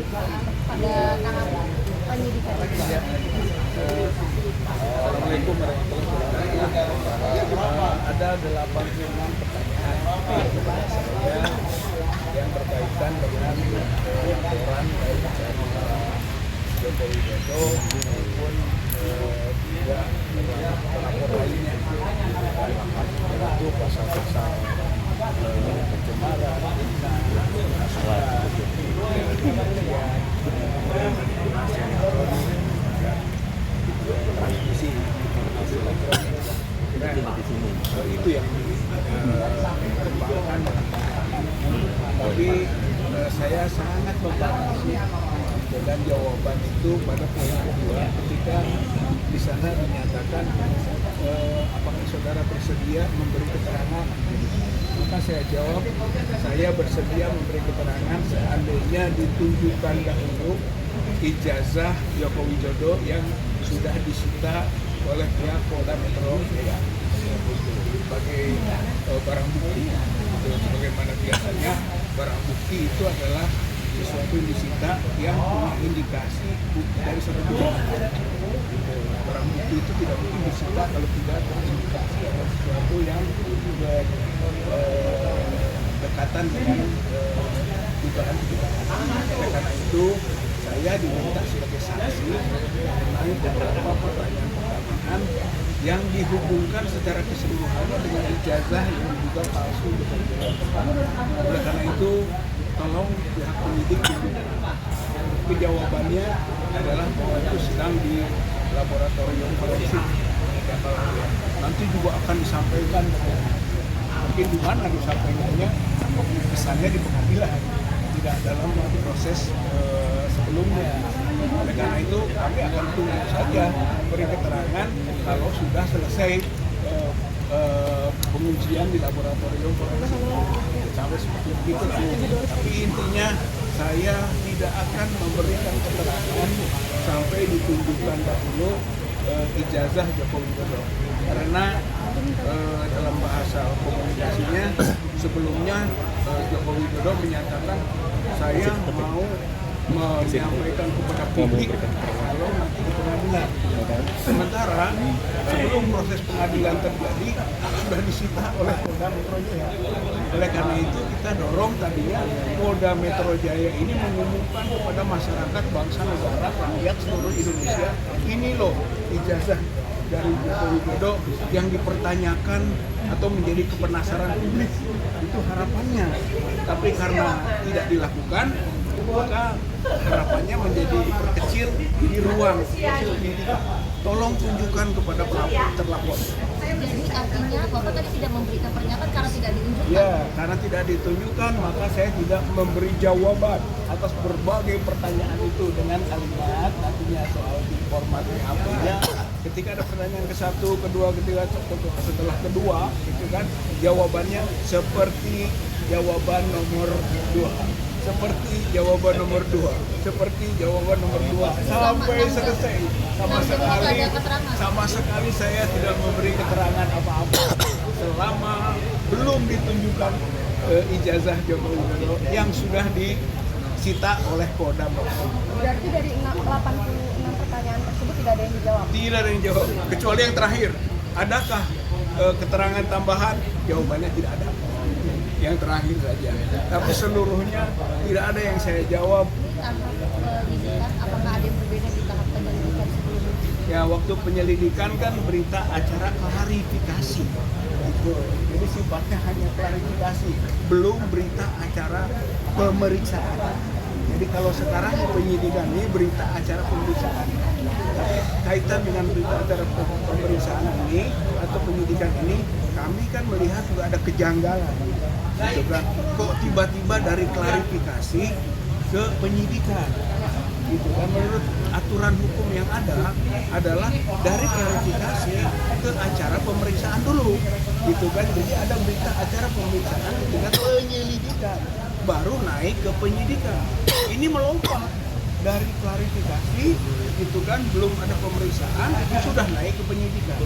pada tahap penyidikan. Assalamualaikum warahmatullahi wabarakatuh. Ada 86 pertanyaan kepada saya yang berkaitan dengan laporan baik dari Joko Widodo maupun juga pelapor lainnya, yaitu pasal-pasal pencemaran, transmisi itu yang dikembangkan. Tapi saya sangat membatasi dengan jawaban itu pada poin kedua ketika di sana dinyatakan apakah saudara bersedia memberi keterangan. Maka saya jawab, saya bersedia memberi keterangan seandainya ditunjukkan dahulu ijazah Joko Widodo yang sudah disita oleh pihak Polda Metro Jaya sebagai barang bukti. Sebagaimana biasanya barang bukti itu adalah sesuatu yang disita yang punya indikasi bukti dari suatu bukti. Barang bukti itu tidak mungkin disita kalau tidak terindikasi atau sesuatu yang berdekatan dengan dugaan kejahatan. Karena itu saya diminta sebagai saksi mengenai beberapa pertanyaan yang dihubungkan secara keseluruhan dengan ijazah yang diduga palsu. Oleh karena itu, tolong pihak penyidik jawabannya adalah bahwa itu sedang di laboratorium forensik. Nanti juga akan disampaikan, mungkin di mana disampaikannya, misalnya di pengadilan, tidak dalam proses sebelumnya. Oleh karena itu kami akan tunggu saja beri keterangan kalau sudah selesai pengujian di laboratorium forensik. Sampai seperti itu. Tapi intinya saya tidak akan memberikan keterangan sampai ditunjukkan dahulu ijazah Joko Widodo. Karena dalam bahasa komunikasinya sebelumnya Joko Widodo menyatakan saya mau menyampaikan kepada publik kalau nanti di pengadilan. Sementara sebelum proses pengadilan terjadi sudah disita oleh Polda Metro Jaya. Oleh karena itu kita dorong tadinya Polda Metro Jaya ini mengumumkan kepada masyarakat bangsa negara rakyat seluruh Indonesia, ini loh ijazah dari Joko Widodo yang dipertanyakan atau menjadi kepenasaran publik. Itu harapannya. Tapi karena tidak dilakukan, maka harapannya menjadi kecil di ruang penyidikan. Tolong tunjukkan kepada pelapor terlapor. Jadi artinya Bapak tadi tidak memberikan pernyataan karena tidak ditunjukkan? Ya, karena tidak ditunjukkan maka saya tidak memberi jawaban atas berbagai pertanyaan itu dengan kalimat nantinya soal di format apa-nya. Ketika ada pertanyaan ke satu, kedua, ketiga, setelah kedua, itu kan jawabannya seperti jawaban nomor 2. Seperti jawaban nomor 2, seperti jawaban nomor 2 sampai selesai. Sama sekali saya tidak memberi keterangan apa-apa selama belum ditunjukkan ijazah Joko Widodo yang sudah disita oleh Polda Metro. Berarti dari 86 pertanyaan tersebut tidak ada yang dijawab? Tidak ada yang jawab, kecuali yang terakhir. Adakah keterangan tambahan? Jawabannya tidak ada. Yang terakhir saja. Tapi seluruhnya tidak ada yang saya jawab. Tahap penyidikan, apakah ada yang berbeda di tahap penyelidikan sebelumnya? Ya, waktu penyelidikan kan berita acara klarifikasi. Itu. Jadi sifatnya hanya klarifikasi, belum berita acara pemeriksaan. Jadi kalau sekarang penyidikan ini berita acara pemeriksaan. Kaitan dengan berita acara pemeriksaan ini atau penyidikan ini, kami kan melihat juga ada kejanggalan. Gitu kan. Kok tiba-tiba dari klarifikasi ke penyidikan? Gitu kan, menurut aturan hukum yang ada adalah dari klarifikasi ke acara pemeriksaan dulu. Gitu kan. Jadi ada berita acara pemeriksaan dengan penyelidikan, baru naik ke penyidikan. Ini melompat dari klarifikasi itu kan belum ada pemeriksaan sudah naik ke penyidikan,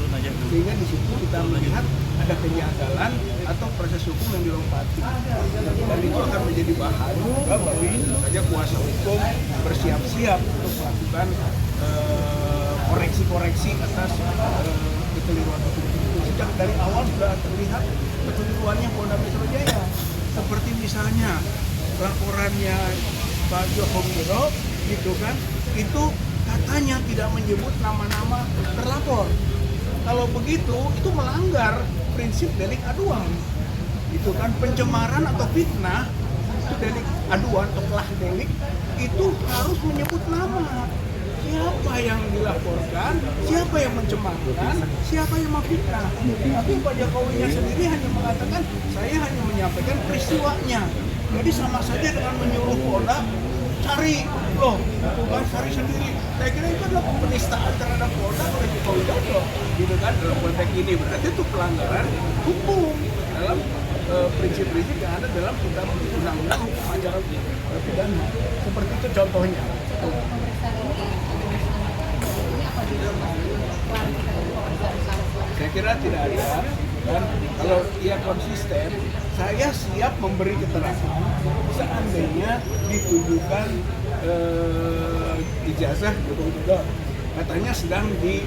sehingga di situ kita melihat ada kejanggalan atau proses hukum yang dilompati, dan itu akan menjadi bahan juga bagi tentu saja kuasa hukum bersiap-siap untuk melakukan koreksi-koreksi atas kekeliruan hukum itu. Sejak dari awal sudah terlihat kekeliruannya Polda Metro Jaya, seperti misalnya laporannya Pak Joko Widodo gitu kan, itu katanya tidak menyebut nama-nama terlapor. Kalau begitu itu melanggar prinsip delik aduan. Itu kan pencemaran atau fitnah, itu delik aduan atau kelah delik, itu harus menyebut nama. Siapa yang dilaporkan, siapa yang mencemarkan, siapa yang memfitnah. Tapi Pak Jokowinya sendiri hanya mengatakan, saya hanya menyampaikan peristiwanya. Jadi sama saja dengan menyuruh Polda cari loh, bukan cari sendiri. Saya kira itu adalah penistaan terhadap Polda oleh Joko Widodo, gitu kan, dalam konteks ini. Berarti itu pelanggaran hukum dalam prinsip-prinsip yang ada dalam kitab undang-undang hukum acara pidana. Seperti itu contohnya. Saya kira tidak ada, dan kalau ia konsisten, saya siap memberi keterangan seandainya ditujukan ijazah Joko Widodo. Katanya sedang di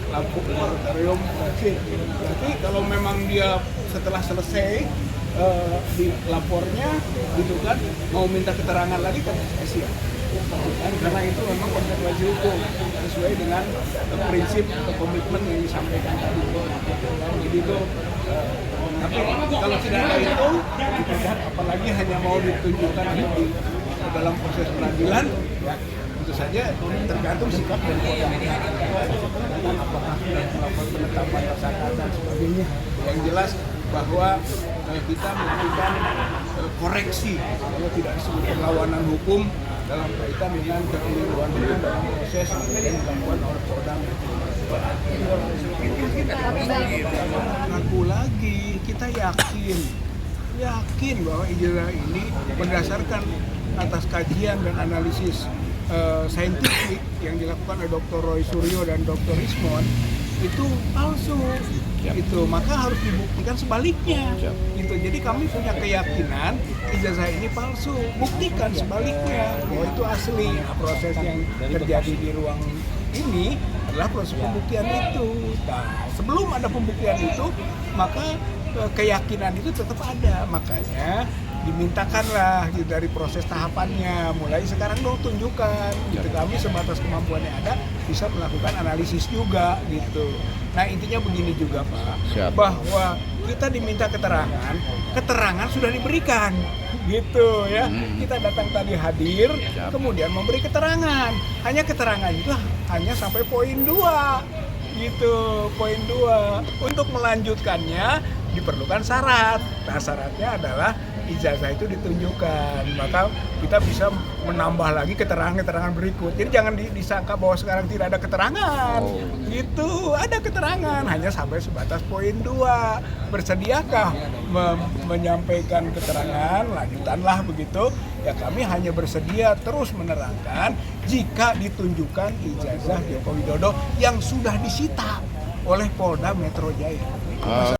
laboratorium forensik. Tapi kalau memang dia setelah selesai di lapornya gitu kan mau minta keterangan lagi kan saya siap. Dan karena itu memang konsekuensi hukum sesuai dengan prinsip atau komitmen yang disampaikan tadi. Jadi itu tapi kalau tidak ada itu, apalagi hanya mau ditunjukkan di dalam proses peradilan, ya tentu saja tergantung sikap dari Polda. Apakah melakukan penetapan tersangka dan sebagainya. Yang jelas bahwa kita melakukan koreksi kalau tidak disebut perlawanan hukum dalam kaitan dengan kekeliruan hukum dalam proses yang dilakukan oleh Polda. Ragu lagi, kita yakin bahwa ijazah ini berdasarkan atas kajian dan analisis saintifik yang dilakukan oleh Dr. Roy Suryo dan Dr. Rismond itu palsu. Itu maka harus dibuktikan sebaliknya. Gitu. Jadi kami punya keyakinan ijazah ini palsu. Buktikan sebaliknya bahwa itu asli. Nah, proses yang terjadi di ruang ini adalah proses pembuktian itu. Nah, sebelum ada pembuktian itu, maka keyakinan itu tetap ada. Makanya dimintakanlah gitu, dari proses tahapannya. Mulai sekarang dong tunjukkan. Gitu. Kami sebatas kemampuan yang ada bisa melakukan analisis juga gitu. Nah intinya begini juga Pak, bahwa kita diminta keterangan sudah diberikan gitu ya. Kita datang tadi hadir, kemudian memberi keterangan. Hanya keterangan itu hanya sampai poin 2 gitu, poin 2. Untuk melanjutkannya diperlukan syarat. Nah syaratnya adalah ijazah itu ditunjukkan, maka kita bisa menambah lagi keterangan-keterangan berikut. Jadi jangan disangka bahwa sekarang tidak ada keterangan. Gitu, ada keterangan, hanya sampai sebatas poin 2. Bersediakah menyampaikan keterangan lanjutanlah begitu? Ya kami hanya bersedia terus menerangkan jika ditunjukkan ijazah Joko Widodo yang sudah disita oleh Polda Metro Jaya.